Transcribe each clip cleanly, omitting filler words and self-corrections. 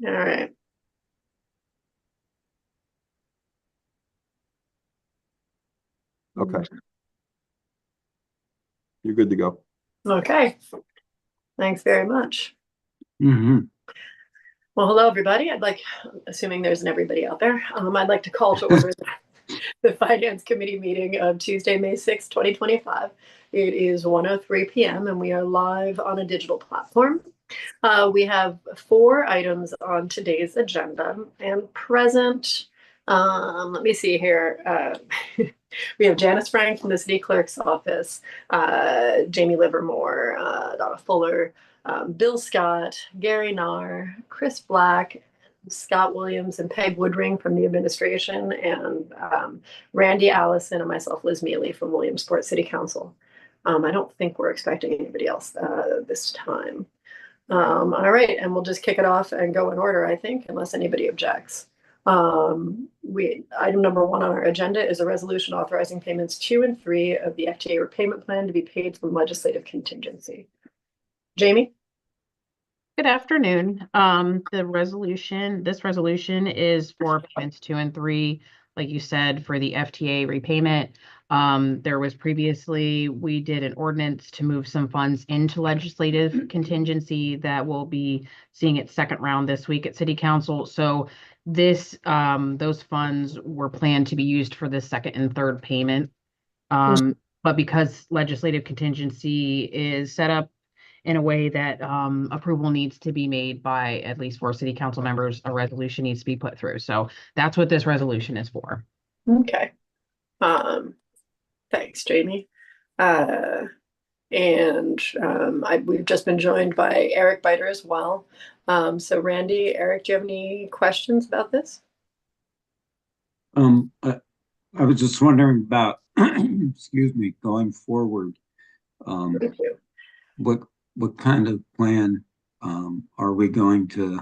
All right. Okay, you're good to go. Okay. Thanks very much. Hmm. Well, hello, everybody. Assuming there's an everybody out there, I'd like to call to order the Finance Committee meeting of Tuesday, May 6th, 2025. It is 1:03 p.m. and we are live on a digital platform. We have 4 items on today's agenda and present. Let me see here. We have Janice Frank from the City Clerk's office, Jamie Livermore, Donna Fuller, Bill Scott, Gary Narr, Chris Black, Scott Williams, and Peg Woodring from the administration, and Randy Allison and myself, Liz Mealy from Williamsport City Council. I don't think we're expecting anybody else this time. All right, and we'll just kick it off and go in order, I think, unless anybody objects. Item number 1 on our agenda is a resolution authorizing payments 2 and 3 of the FTA repayment plan to be paid from legislative contingency. Jamie? Good afternoon. This resolution is for payments 2 and 3, like you said, for the FTA repayment. There was previously, we did an ordinance to move some funds into legislative contingency that will be seeing its second round this week at City Council. So those funds were planned to be used for the second and third payment. But because legislative contingency is set up in a way that approval needs to be made by at least 4 city council members, a resolution needs to be put through. So that's what this resolution is for. Okay. Thanks, Jamie. We've just been joined by Eric Biter as well. So Randy, Eric, do you have any questions about this? I was just wondering about, excuse me, going forward. Thank you. What kind of plan are we going to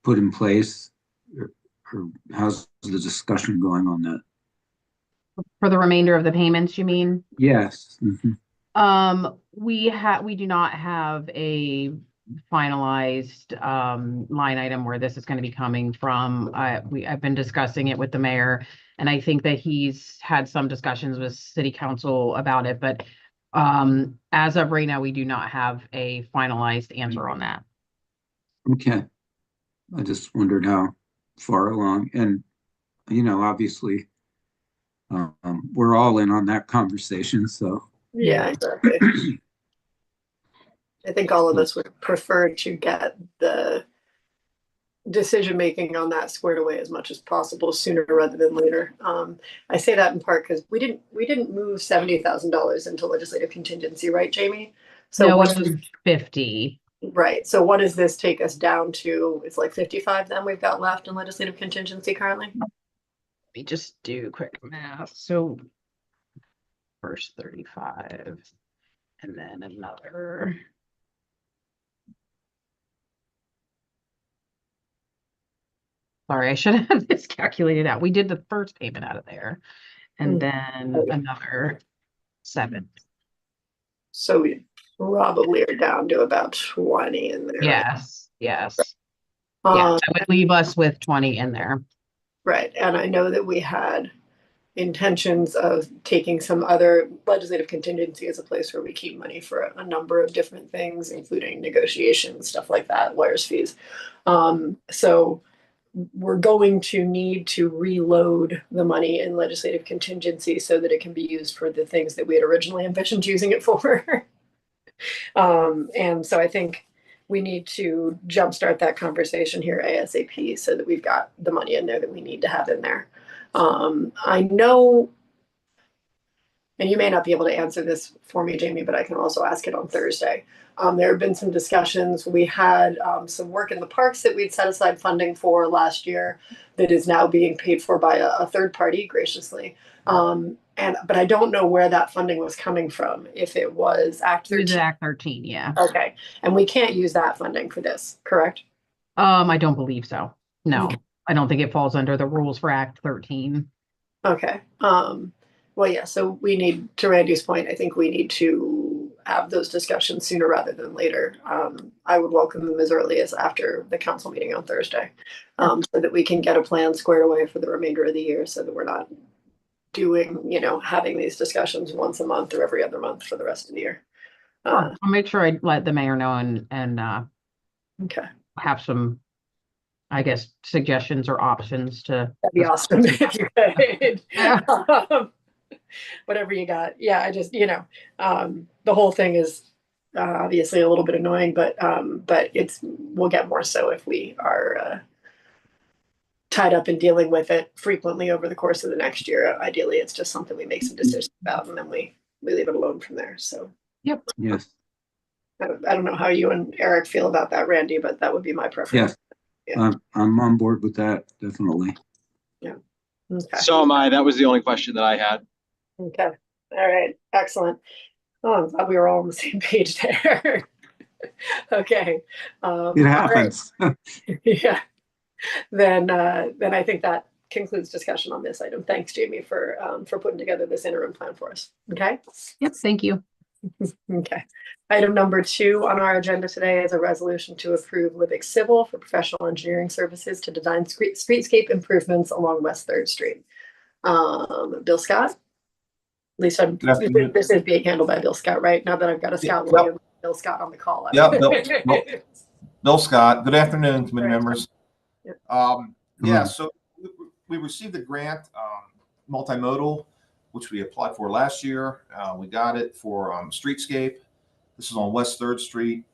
put in place, or how's the discussion going on that? For the remainder of the payments, you mean? Yes. Mm-hmm. We do not have a finalized line item where this is going to be coming from. I've been discussing it with the mayor, and I think that he's had some discussions with city council about it, but as of right now, we do not have a finalized answer on that. Okay. I just wondered how far along, and obviously, we're all in on that conversation. So yeah, exactly. I think all of us would prefer to get the decision making on that squared away as much as possible sooner rather than later. I say that in part because we didn't move $70,000 into legislative contingency, right, Jamie? So no, what is 50. Right. So what does this take us down to? It's like 55 then we've got left in legislative contingency currently. Let me just do quick math. So first 35 and then another. Sorry, I should have this calculated out. We did the first payment out of there and then another 7. So we probably are down to about 20 in there. Yes. Yeah, that would leave us with 20 in there. Right. And I know that we had intentions of taking some other legislative contingency as a place where we keep money for a number of different things, including negotiations, stuff like that, lawyers' fees. So we're going to need to reload the money in legislative contingency so that it can be used for the things that we had originally envisioned using it for. And so I think we need to jumpstart that conversation here ASAP so that we've got the money in there that we need to have in there. I know, and you may not be able to answer this for me, Jamie, but I can also ask it on Thursday. There have been some discussions. We had some work in the parks that we'd set aside funding for last year that is now being paid for by a third party graciously. But I don't know where that funding was coming from. If it was Act 13. It was Act 13, yeah. Okay. And we can't use that funding for this, correct? I don't believe so. No, okay. I don't think it falls under the rules for Act 13. Okay. Well, yeah, so we need, to Randy's point, I think we need to have those discussions sooner rather than later. I would welcome them as early as after the council meeting on Thursday, so that we can get a plan squared away for the remainder of the year, so that we're not doing, having these discussions once a month or every other month for the rest of the year. I'll make sure I let the mayor know and Okay. have some, I guess, suggestions or options to. That'd be awesome if you could. Yeah. Whatever you got. Yeah, I just, the whole thing is obviously a little bit annoying, but we'll get more so if we are tied up in dealing with it frequently over the course of the next year. Ideally, it's just something we make some decisions about, and then we leave it alone from there. So, Yep. Yes. I don't know how you and Eric feel about that, Randy, but that would be my preference. Yes. Yeah. I'm on board with that, definitely. Yeah. Okay. So am I. That was the only question that I had. Okay. All right. Excellent. Oh, I'm glad we were all on the same page there. Okay. It all right. happens. Yeah. Then I think that concludes discussion on this item. Thanks, Jamie, for putting together this interim plan for us. Okay. Yep. Thank you. Okay. Item number 2 on our agenda today is a resolution to approve Livick Civil for professional engineering services to design streetscape improvements along West 3rd Street. Bill Scott. At least this is being handled by Bill Scott, right? Now that I've got a Scott Williams, Bill Scott on the call. Yeah, Bill Scott. Good afternoon, committee members. Yeah. So we received a grant, multimodal, which we applied for last year. We got it for streetscape. This is on West 3rd Street.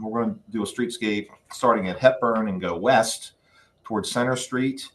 We're going to do a streetscape starting at Hepburn and go west towards Center Street.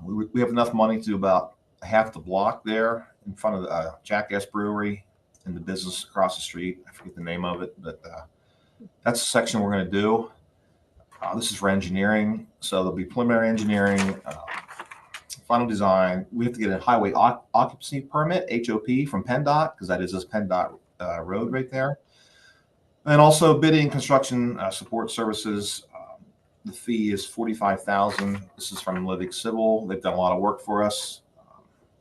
We have enough money to do about half the block there in front of the Jackass Brewery and the business across the street. I forget the name of it, but that's the section we're going to do. This is for engineering. So there'll be preliminary engineering, final design. We have to get a highway occupancy permit, HOP, from PennDOT, because that is this PennDOT road right there. And also bidding construction support services. The fee is $45,000. This is from Livick Civil. They've done a lot of work for us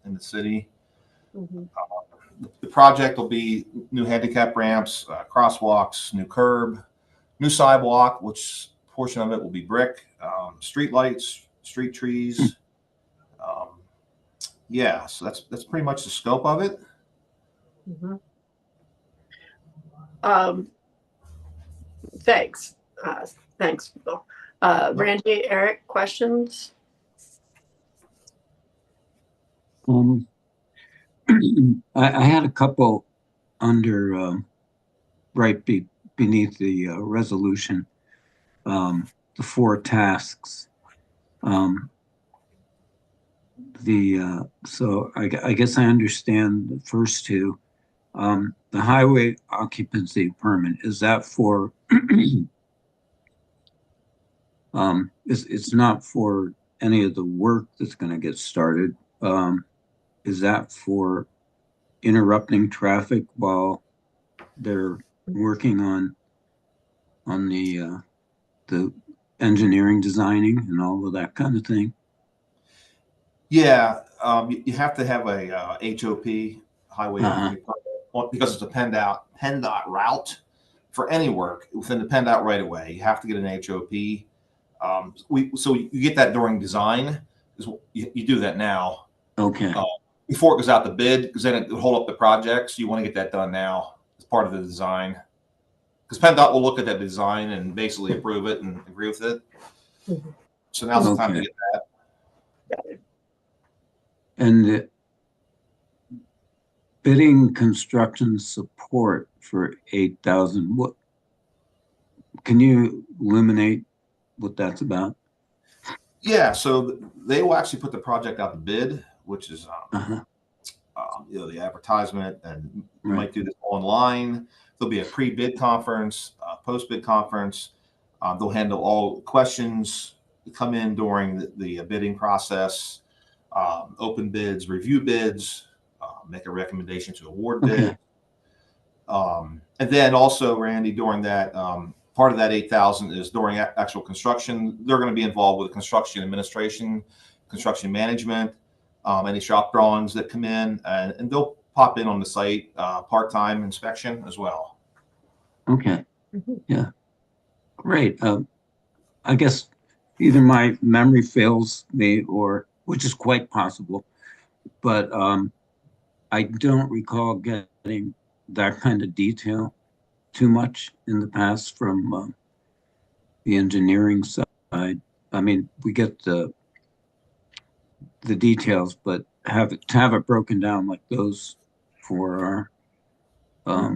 in the city. Mm-hmm. The project will be new handicap ramps, crosswalks, new curb, new sidewalk, which portion of it will be brick, street lights, street trees. So that's pretty much the scope of it. Mm-hmm. Thanks. Thanks, Bill. Randy, Eric, questions? I had a couple under beneath the resolution, the 4 tasks. So I guess I understand the first 2. The highway occupancy permit, is that for it's not for any of the work that's going to get started. Is that for interrupting traffic while they're working on the engineering designing and all of that kind of thing? Yeah, you have to have a HOP, highway occupancy permit, because it's a PennDOT route for any work within the PennDOT right of way. You have to get an HOP. So you get that during design. You do that now. Okay. Before it goes out to bid, because then it will hold up the project. So you want to get that done now as part of the design. Because PennDOT will look at that design and basically approve it and agree with it. Mm-hmm. So now's the time to get that. And the bidding construction support for 8,000. What can you illuminate what that's about? Yeah, so they will actually put the project out to bid, which is the advertisement, and we might do this online. There'll be a pre-bid conference, post-bid conference. They'll handle all questions that come in during the bidding process, open bids, review bids, make a recommendation to award bid. And then also, Randy, during that, part of that 8,000 is during actual construction. They're going to be involved with construction administration, construction management, any shop drawings that come in, and they'll pop in on the site, part-time inspection as well. Okay, Mhm. yeah, great. I guess either my memory fails me or, which is quite possible, but I don't recall getting that kind of detail too much in the past from the engineering side. I mean, we get the details, but to have it broken down like those for our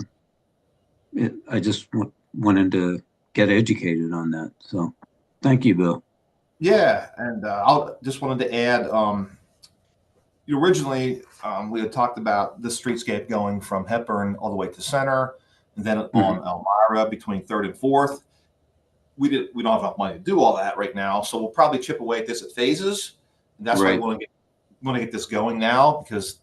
I just wanted to get educated on that. So thank you, Bill. Yeah, and I just wanted to add, originally we had talked about the streetscape going from Hepburn all the way to Center, and then on Elmira between 3rd and 4th. We don't have enough money to do all that right now, so we'll probably chip away at this at phases. And that's why I Right. want to get this going now, because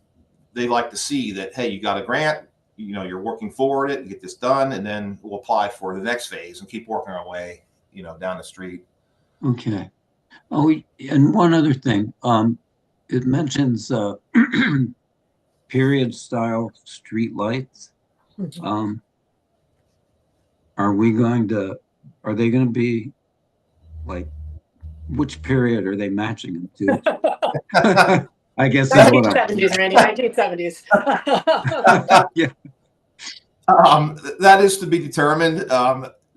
they like to see that, hey, you got a grant, you're working forward it, you get this done, and then we'll apply for the next phase and keep working our way, down the street. Okay. Oh, and one other thing. It mentions period style street lights. Mhm. Are they going to be like, which period are they matching them to? I guess that's what I'm. 1970s, Randy, 1970s. Yeah. That is to be determined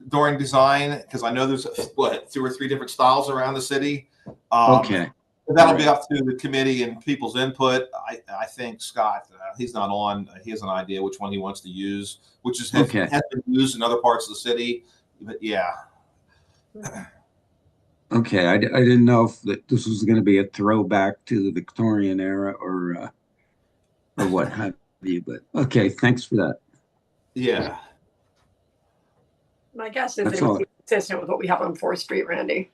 during design, because I know there's 2 or 3 different styles around the city. Okay. That'll be up to the committee and people's input. I think Scott, he's not on. He has an idea which one he wants to use, which has been used in other parts of the city. But yeah. Okay, I didn't know if this was going to be a throwback to the Victorian era or what have you, but okay, thanks for that. Yeah. My guess is That's it would all. be consistent with what we have on 4th Street, Randy.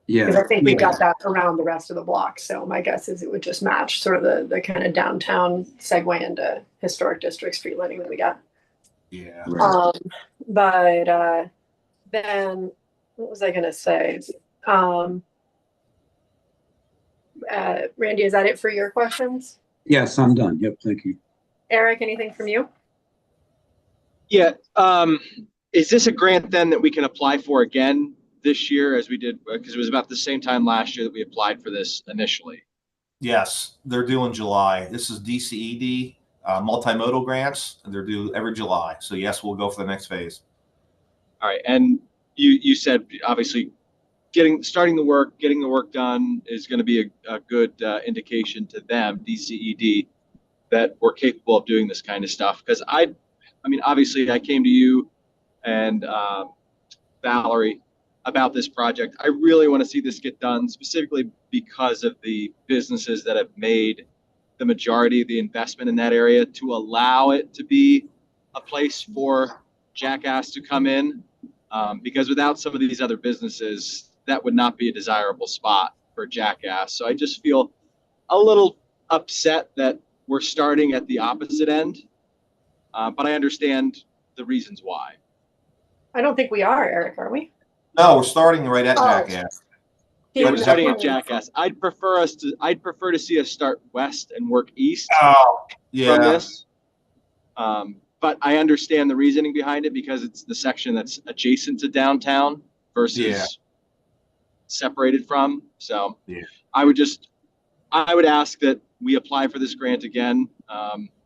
Yeah. Because I think we've yeah. got that around the rest of the block. So my guess is it would just match sort of the kind of downtown segue into historic district street lighting that we got. Yeah. Right. But then what was I going to say? Randy, is that it for your questions? Yes, I'm done. Yep, thank you. Eric, anything from you? Yeah. Is this a grant then that we can apply for again this year as we did? Because it was about the same time last year that we applied for this initially. Yes, they're due in July. This is DCED multimodal grants, and they're due every July. So yes, we'll go for the next phase. All right. And you said obviously starting the work, getting the work done is going to be a good indication to them, DCED, that we're capable of doing this kind of stuff. Because I mean, obviously I came to you and Valerie about this project. I really want to see this get done, specifically because of the businesses that have made the majority of the investment in that area, to allow it to be a place for Jackass to come in. Because without some of these other businesses, that would not be a desirable spot for Jackass. So I just feel a little upset that we're starting at the opposite end, but I understand the reasons why. I don't think we are, Eric, are we? No, we're starting right at Jackass. Yeah, We're starting at Jackass. I'd prefer to see us start west and work east from this. But I understand the reasoning behind it, because it's the section that's adjacent to downtown versus separated from. So I would ask that we apply for this grant again.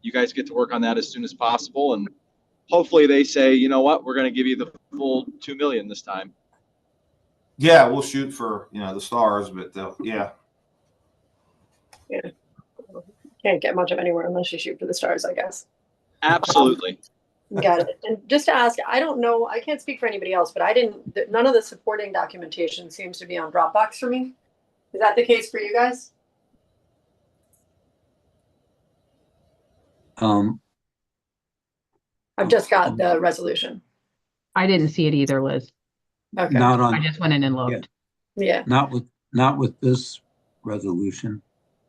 You guys get to work on that as soon as possible, and hopefully they say, you know what, we're going to give you the full $2 million this time. Yeah, we'll shoot for the stars, but yeah. Can't get much of anywhere unless you shoot for the stars, I guess. Absolutely. Got it. And just to ask, I don't know, I can't speak for anybody else, but none of the supporting documentation seems to be on Dropbox for me. Is that the case for you guys? I've just got the resolution. I didn't see it either, Liz. Okay. Not on. I just went in and looked. Yeah. Not with this resolution.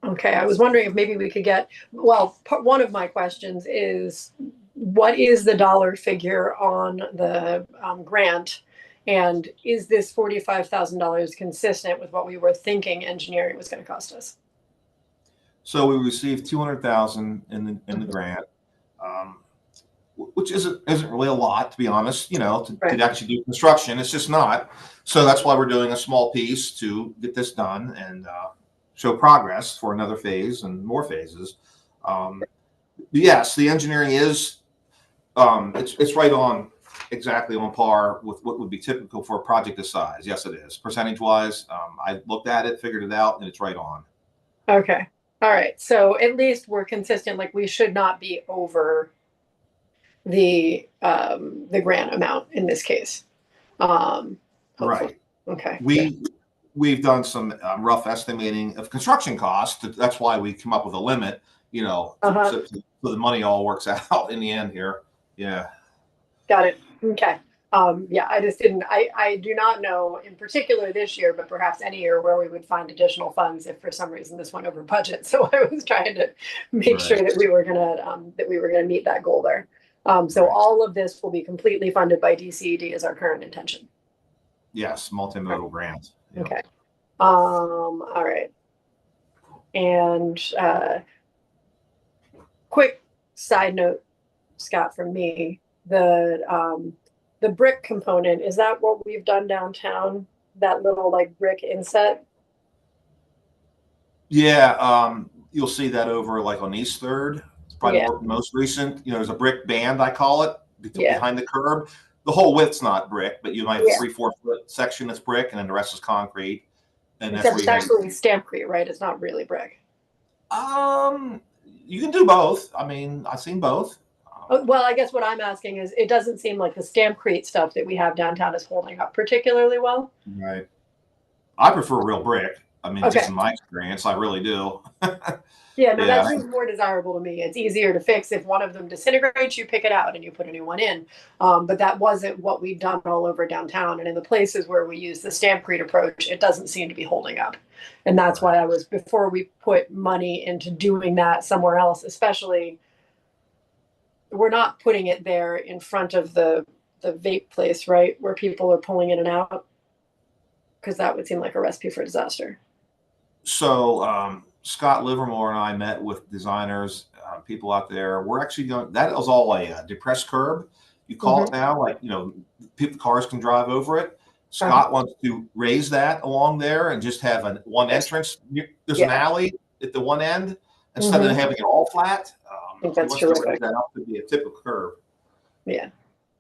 Okay. I was wondering if maybe we could get, one of my questions is, what is the dollar figure on the grant? And is this $45,000 consistent with what we were thinking engineering was going to cost us? So we received $200,000 in the grant. which isn't really a lot, to be honest, to Right. actually do construction. It's just not. So that's why we're doing a small piece to get this done and show progress for another phase and more phases. Yes, the engineering is it's right on exactly on par with what would be typical for a project this size. Yes, it is. Percentage wise, I looked at it, figured it out, and it's right on. Okay. All right. So at least we're consistent. Like we should not be over the grant amount in this case. Hopefully. Right. Okay. We've done some rough estimating of construction costs. That's why we come up with a limit, so the money all works out in the end here. Yeah. Got it. Okay. Yeah, I just didn't, I do not know in particular this year, but perhaps any year where we would find additional funds if for some reason this went over budget. So I was trying to make sure that we were gonna meet that goal there. So Right. all of this will be completely funded by DCED is our current intention. Yes, multimodal grants. Yeah. Okay. All right. And quick side note, Scott, from me, the brick component, is that what we've done downtown? That little like brick inset? Yeah, you'll see that over like on East Third. It's probably Yeah. most recent. There's a brick band, I call it, Yeah. behind the curb. The whole width's not brick, but you might have Yeah. a 3-4 foot section that's brick, and then the rest is concrete. And that's Except where it's you have, actually stampcrete, right? It's not really brick. you can do both. I mean, I've seen both. Well, I guess what I'm asking is, it doesn't seem like the stampcrete stuff that we have downtown is holding up particularly well. Right. I prefer real brick. I mean, Okay. just in my experience, I really do. Yeah, no, Yeah. that seems more desirable to me. It's easier to fix if one of them disintegrates, you pick it out and you put a new one in. But that wasn't what we've done all over downtown. And in the places where we use the stampcrete approach, it doesn't seem to be holding up. And that's why before we put money into doing that somewhere else, especially, we're not putting it there in front of the vape place, right? Where people are pulling in and out. Because that would seem like a recipe for disaster. So Scott Livermore and I met with designers, people out there. We're actually going. That was all a depressed curb. You call it now, like people, cars can drive over it. Scott wants to raise that along there and just have one entrance. There's an alley at the one end instead of having it all flat. I think that's he wants to terrific. raise that up to be a typical curb. Yeah.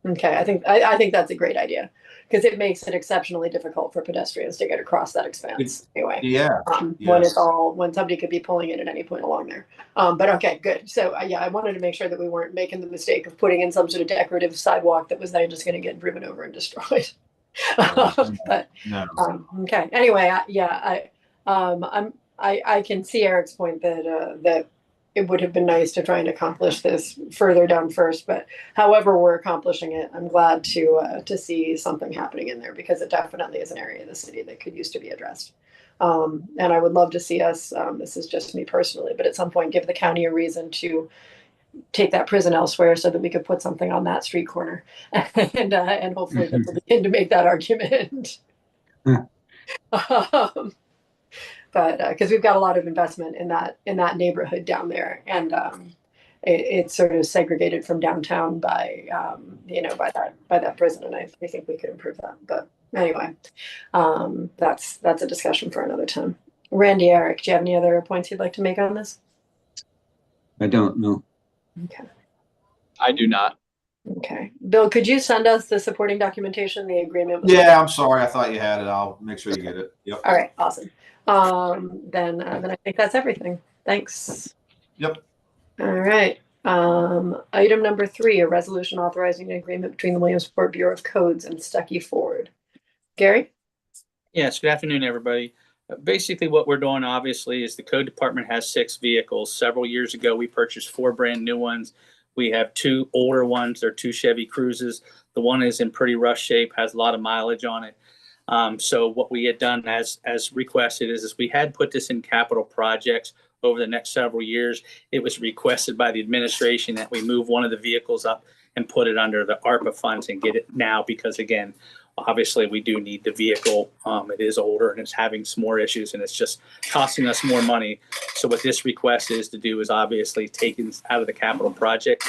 Okay. I think that's a great idea because it makes it exceptionally difficult for pedestrians to get across that expanse anyway. Yeah. When somebody could be pulling in at any point along there. But okay, good. So yeah, I wanted to make sure that we weren't making the mistake of putting in some sort of decorative sidewalk that was then just going to get driven over and destroyed. But No. okay. Anyway, I can see Eric's point that it would have been nice to try and accomplish this further down first, but however we're accomplishing it, I'm glad to see something happening in there because it definitely is an area of the city that could use to be addressed. And I would love to see us, this is just me personally, but at some point give the county a reason to take that prison elsewhere so that we could put something on that street corner and hopefully that will begin to make that argument. But because we've got a lot of investment in that neighborhood down there, and it's sort of segregated from downtown by that prison, and I think we could improve that. But anyway, that's a discussion for another time. Randy, Eric, do you have any other points you'd like to make on this? I don't know. Okay. I do not. Okay, Bill, could you send us the supporting documentation, the agreement? Yeah, I'm sorry. I thought you had it. I'll make sure you get it. Yep. All right, awesome. Then I think that's everything. Thanks. Yep. All right. Item number 3, a resolution authorizing an agreement between the Williamsport Bureau of Codes and Stuckey Ford. Gary? Yes, good afternoon, everybody. Basically, what we're doing, obviously, is the code department has 6 vehicles. Several years ago, we purchased 4 brand new ones. We have 2 older ones. They're 2 Chevy Cruzes. The one is in pretty rough shape, has a lot of mileage on it. So what we had done as requested is we had put this in capital projects over the next several years. It was requested by the administration that we move one of the vehicles up and put it under the ARPA funds and get it now because, again, obviously we do need the vehicle. It is older and it's having some more issues and it's just costing us more money. So what this request is to do is obviously take it out of the capital project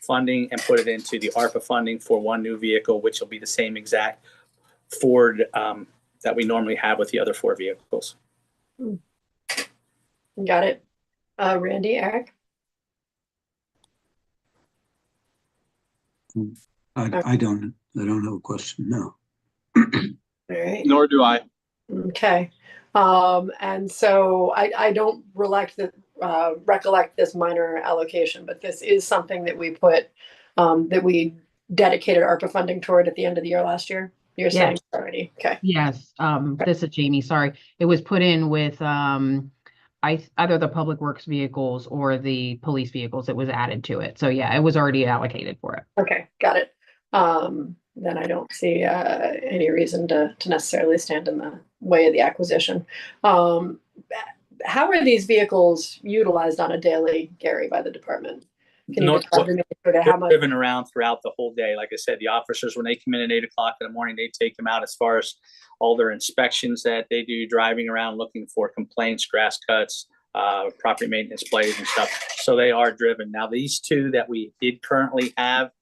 funding and put it into the ARPA funding for one new vehicle, which will be the same exact Ford that we normally have with the other 4 vehicles. Got it. Randy, Eric? I don't have a question, no. All right. Nor do I. Okay. And so I don't recollect this minor allocation, but this is something that we put, that we dedicated ARPA funding toward at the end of the year last year. You're saying already. Okay. Yes, this is Jamie, sorry. It was put in with either the public works vehicles or the police vehicles. It was added to it. So yeah, it was already allocated for it. Okay, got it. Then I don't see any reason to necessarily stand in the way of the acquisition. How are these vehicles utilized on a daily, Gary, by the department? Can you describe to me sort of how much? Driven around throughout the whole day. Like I said, the officers, when they come in at 8 o'clock in the morning, they take them out as far as all their inspections that they do, driving around looking for complaints, grass cuts, property maintenance plays and stuff. So they are driven. Now, these 2 that we did currently have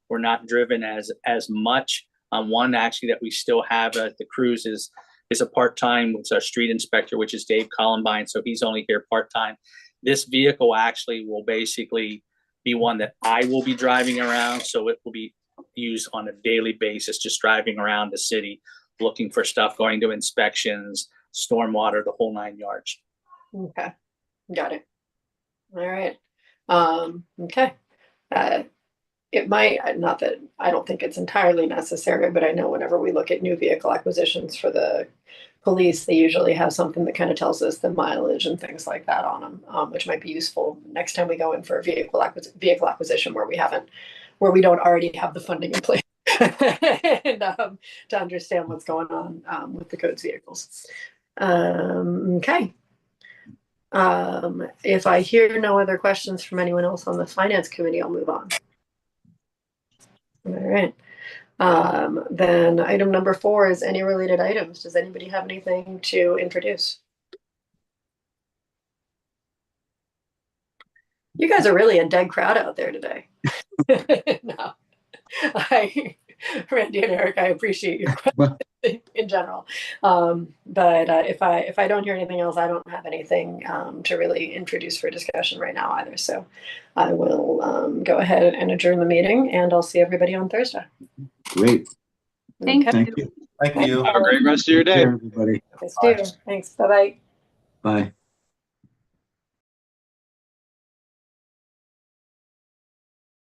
were not driven as much. One actually that we still have at the cruise is a part-time with our street inspector, which is Dave Columbine. So he's only here part-time. This vehicle actually will basically be one that I will be driving around. So it will be used on a daily basis, just driving around the city, looking for stuff, going to inspections, stormwater, the whole 9 yards. Okay, got it. All right. Okay. It might, not that I don't think it's entirely necessary, but I know whenever we look at new vehicle acquisitions for the police, they usually have something that kind of tells us the mileage and things like that on them, which might be useful next time we go in for a vehicle acquisition where we don't already have the funding in place. And to understand what's going on with the codes vehicles. Okay. If I hear no other questions from anyone else on the finance committee, I'll move on. All right. Then item number 4 is any related items. Does anybody have anything to introduce? You guys are really a dead crowd out there today. No. Randy and Eric, I appreciate your question in general. But if I don't hear anything else, I don't have anything to really introduce for discussion right now either. So I will go ahead and adjourn the meeting, and I'll see everybody on Thursday. Great. Thank Thank you. Thank you. Have a great rest of your day. Everybody. Thanks. Bye-bye. Bye.